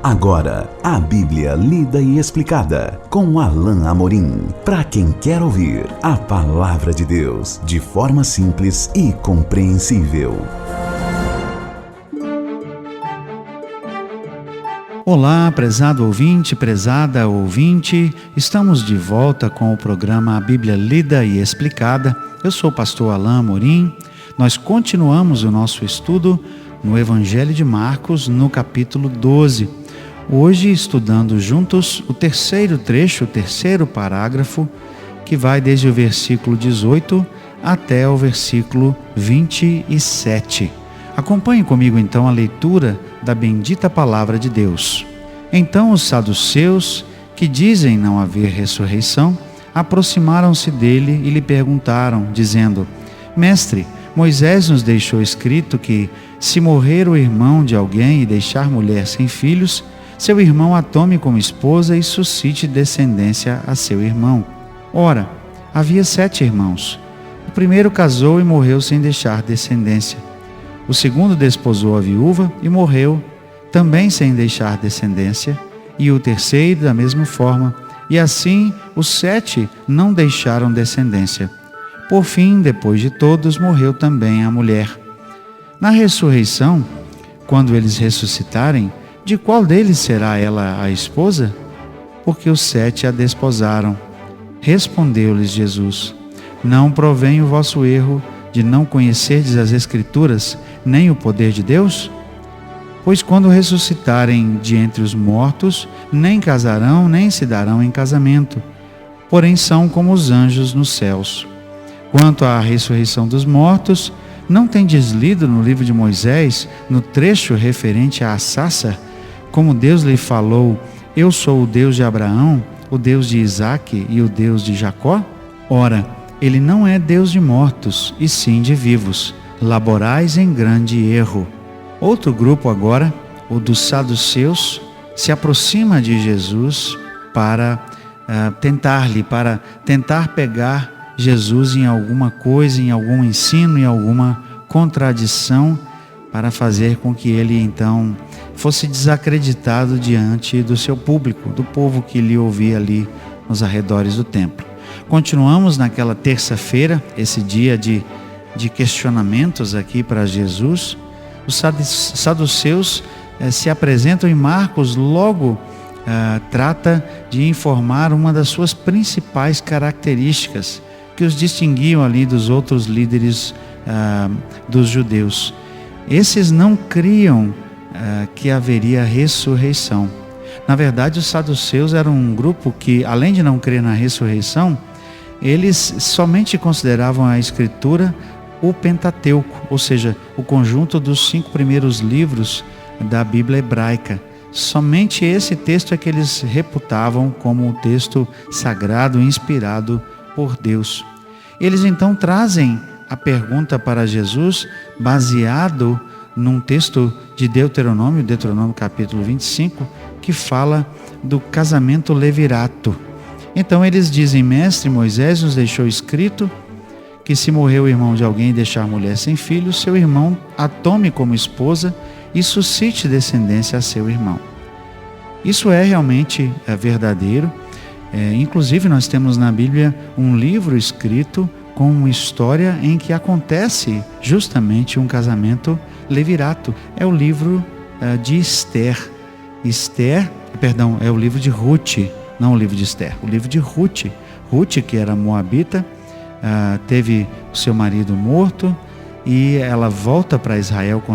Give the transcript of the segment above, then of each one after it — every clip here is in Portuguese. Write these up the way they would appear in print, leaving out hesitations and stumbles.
Agora, a Bíblia lida e explicada com Alain Amorim. Para quem quer ouvir a Palavra de Deus de forma simples e compreensível. Olá, prezado ouvinte, prezada ouvinte. Estamos de volta com o programa A Bíblia Lida e Explicada. Eu sou o pastor Alain Amorim. Nós continuamos o nosso estudo no Evangelho de Marcos, no capítulo 12. Hoje, estudando juntos o terceiro trecho, o terceiro parágrafo, que vai desde o versículo 18 até o versículo 27. Acompanhe comigo então a leitura da bendita palavra de Deus. Então os saduceus, que dizem não haver ressurreição, aproximaram-se dele e lhe perguntaram, dizendo: Mestre, Moisés nos deixou escrito que, se morrer o irmão de alguém e deixar mulher sem filhos, seu irmão a tome como esposa e suscite descendência a seu irmão. Ora, havia 7 irmãos. O primeiro casou e morreu sem deixar descendência. O segundo desposou a viúva e morreu, também sem deixar descendência. E o terceiro da mesma forma. E assim os 7 não deixaram descendência. Por fim, depois de todos, morreu também a mulher. Na ressurreição, quando eles ressuscitarem, de qual deles será ela a esposa? Porque os 7 a desposaram. Respondeu-lhes Jesus: Não provém o vosso erro de não conhecerdes as Escrituras, nem o poder de Deus? Pois quando ressuscitarem de entre os mortos, nem casarão, nem se darão em casamento, porém são como os anjos nos céus. Quanto à ressurreição dos mortos, não tendes lido no livro de Moisés, no trecho referente a Assassa, como Deus lhe falou: Eu sou o Deus de Abraão, o Deus de Isaque e o Deus de Jacó? Ora, ele não é Deus de mortos, e sim de vivos. Laborais em grande erro. Outro grupo agora, o dos saduceus, se aproxima de Jesus para tentar pegar Jesus em alguma coisa, em algum ensino, em alguma contradição, para fazer com que ele então fosse desacreditado diante do seu público, do povo que lhe ouvia ali nos arredores do templo. Continuamos naquela terça-feira, esse dia de questionamentos aqui para Jesus. Os saduceus se apresentam e Marcos logo trata de informar uma das suas principais características que os distinguiam ali dos outros líderes dos judeus. Esses não criam que haveria ressurreição. Na verdade, os saduceus eram um grupo que, além de não crer na ressurreição, eles somente consideravam a Escritura o Pentateuco, ou seja, o conjunto dos 5 primeiros livros da Bíblia hebraica. Somente esse texto é que eles reputavam como um texto sagrado, inspirado por Deus. Eles então trazem a pergunta para Jesus, baseado num texto de Deuteronômio capítulo 25, que fala do casamento levirato. Então eles dizem: Mestre, Moisés nos deixou escrito que, se morrer o irmão de alguém e deixar mulher sem filho, seu irmão a tome como esposa e suscite descendência a seu irmão. Isso é realmente verdadeiro. Inclusive nós temos na Bíblia um livro escrito com uma história em que acontece justamente um casamento levirato. É o livro de Esther. É o livro de Ruth, não o livro de Esther, o livro de Ruth. Ruth, que era moabita, teve o seu marido morto e ela volta para Israel com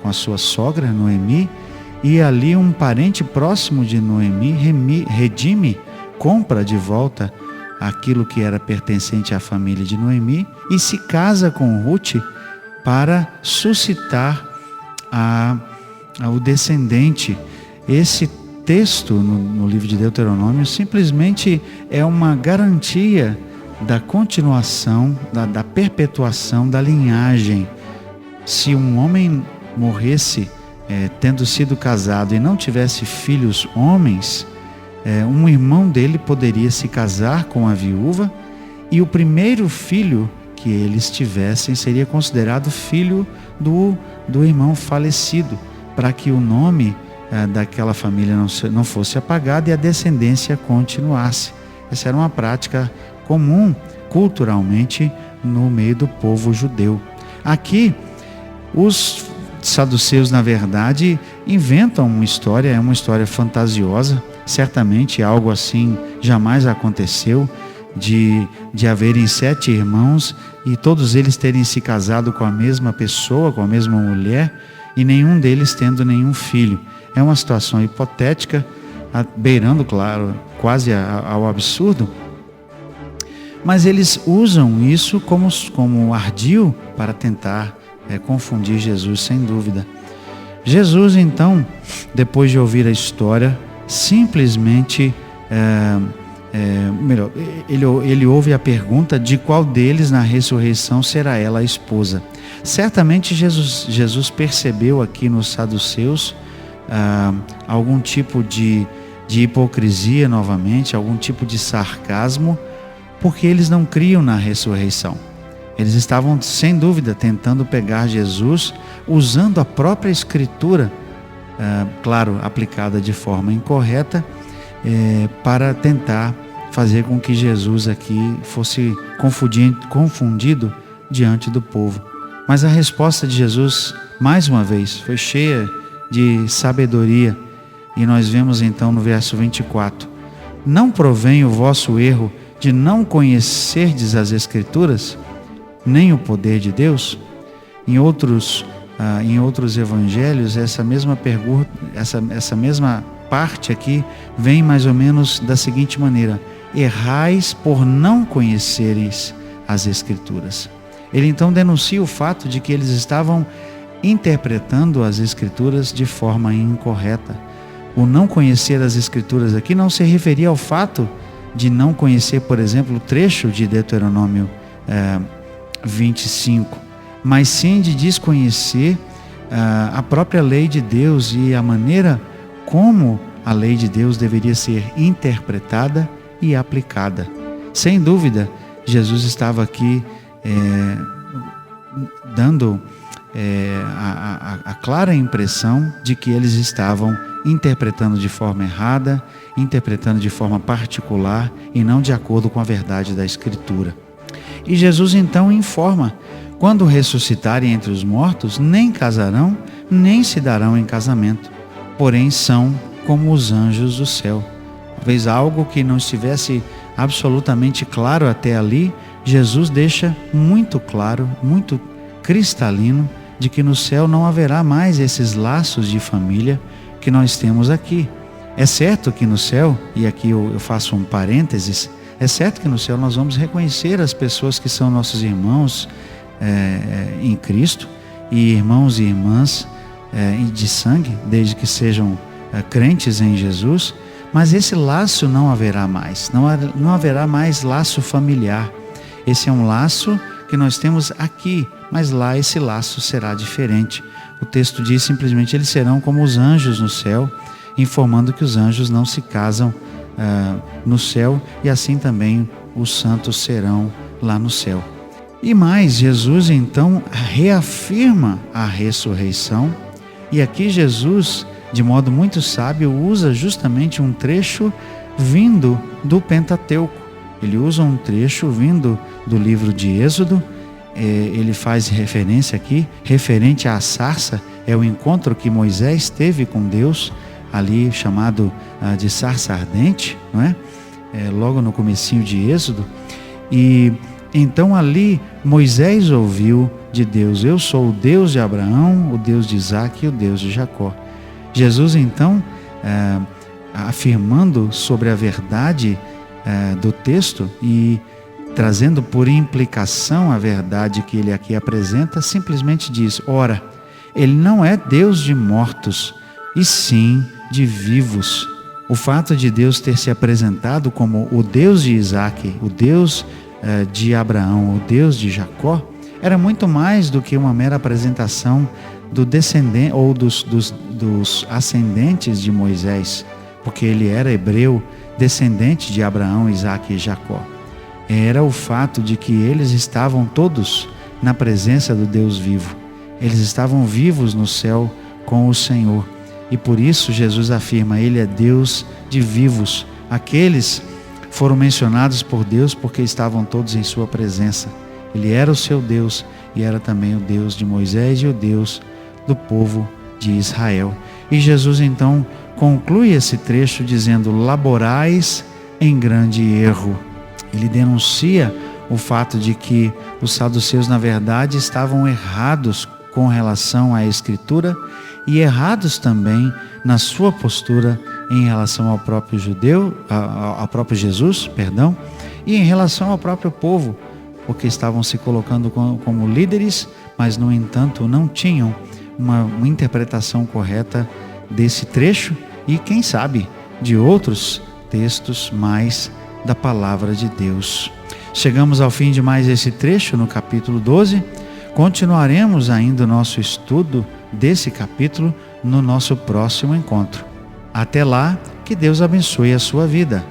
a sua sogra, Noemi, e ali um parente próximo de Noemi redime, compra de volta aquilo que era pertencente à família de Noemi e se casa com Ruth para suscitar o descendente. Esse texto no livro de Deuteronômio simplesmente é uma garantia da continuação, da perpetuação da linhagem. Se um homem morresse tendo sido casado e não tivesse filhos homens, um irmão dele poderia se casar com a viúva e o primeiro filho que eles tivessem seria considerado filho do irmão falecido, para que o nome daquela família não fosse apagada e a descendência continuasse. Essa era uma prática comum culturalmente no meio do povo judeu. Aqui, os saduceus, na verdade, inventam uma história, é uma história fantasiosa. Certamente algo assim jamais aconteceu, de haverem 7 irmãos e todos eles terem se casado com a mesma pessoa, com a mesma mulher, e nenhum deles tendo nenhum filho. É uma situação hipotética, beirando, claro, quase ao absurdo, mas eles usam isso como ardil para tentar confundir Jesus, sem dúvida. Jesus, então, depois de ouvir a história, simplesmente, ele ouve a pergunta de qual deles na ressurreição será ela a esposa. Certamente Jesus percebeu aqui nos saduceus algum tipo de hipocrisia novamente, algum tipo de sarcasmo, porque eles não criam na ressurreição. Eles estavam, sem dúvida, tentando pegar Jesus usando a própria Escritura, claro, aplicada de forma incorreta, para tentar fazer com que Jesus aqui fosse confundido diante do povo. Mas a resposta de Jesus, mais uma vez, foi cheia de sabedoria, e nós vemos então no verso 24: não provém o vosso erro de não conhecerdes as Escrituras, nem o poder de Deus? Em outros evangelhos, essa mesma pergunta, essa mesma parte aqui vem mais ou menos da seguinte maneira: errais por não conheceres as Escrituras. Ele então denuncia o fato de que eles estavam interpretando as Escrituras de forma incorreta. O não conhecer as Escrituras aqui não se referia ao fato de não conhecer, por exemplo, o trecho de Deuteronômio 25, mas sim de desconhecer a própria lei de Deus e a maneira como a lei de Deus deveria ser interpretada e aplicada. Sem dúvida, Jesus estava aqui dando a clara impressão de que eles estavam interpretando de forma errada, interpretando de forma particular e não de acordo com a verdade da Escritura. E Jesus então informa: quando ressuscitarem entre os mortos, nem casarão, nem se darão em casamento, porém são como os anjos do céu. Talvez algo que não estivesse absolutamente claro até ali, Jesus deixa muito claro, muito cristalino, de que no céu não haverá mais esses laços de família que nós temos aqui. É certo que no céu, e aqui eu faço um parênteses, é certo que no céu nós vamos reconhecer as pessoas que são nossos irmãos em Cristo, e irmãos e irmãs de sangue, desde que sejam crentes em Jesus, mas esse laço não haverá mais, não haverá mais laço familiar. Esse é um laço que nós temos aqui, mas lá esse laço será diferente. O texto diz simplesmente: eles serão como os anjos no céu, informando que os anjos não se casam no céu, e assim também os santos serão lá no céu. E mais, Jesus então reafirma a ressurreição, e aqui Jesus, de modo muito sábio, usa justamente um trecho vindo do Pentateuco. Ele usa um trecho vindo do livro de Êxodo. Ele faz referência aqui, referente à sarça, é o encontro que Moisés teve com Deus, ali chamado de sarça ardente, não é? Logo no comecinho de Êxodo. E então ali Moisés ouviu de Deus: eu sou o Deus de Abraão, o Deus de Isaque e o Deus de Jacó. Jesus então, afirmando sobre a verdade do texto e trazendo por implicação a verdade que ele aqui apresenta, simplesmente diz: ora, ele não é Deus de mortos, e sim de vivos. O fato de Deus ter se apresentado como o Deus de Isaque, o Deus de Abraão, o Deus de Jacó, era muito mais do que uma mera apresentação do descendente ou dos ascendentes de Moisés, porque ele era hebreu, descendente de Abraão, Isaque e Jacó. Era o fato de que eles estavam todos na presença do Deus vivo. Eles estavam vivos no céu com o Senhor. E E por isso Jesus afirma: Ele é Deus de vivos. Aqueles foram mencionados por Deus porque estavam todos em sua presença. Ele era o seu Deus e era também o Deus de Moisés e o Deus do povo de Israel. E Jesus então conclui esse trecho dizendo: laborais em grande erro. Ele denuncia o fato de que os saduceus, na verdade, estavam errados com relação à Escritura e errados também na sua postura em relação ao próprio ao próprio Jesus, e em relação ao próprio povo, porque estavam se colocando como líderes, mas no entanto não tinham uma interpretação correta desse trecho e, quem sabe, de outros textos mais da palavra de Deus. Chegamos ao fim de mais esse trecho no capítulo 12. Continuaremos ainda o nosso estudo desse capítulo no nosso próximo encontro. Até lá, que Deus abençoe a sua vida.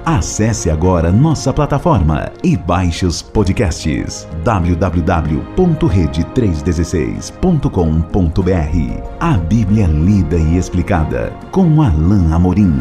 Acesse agora nossa plataforma e baixe os podcasts www.rede316.com.br. A Bíblia lida e explicada com Alain Amorim.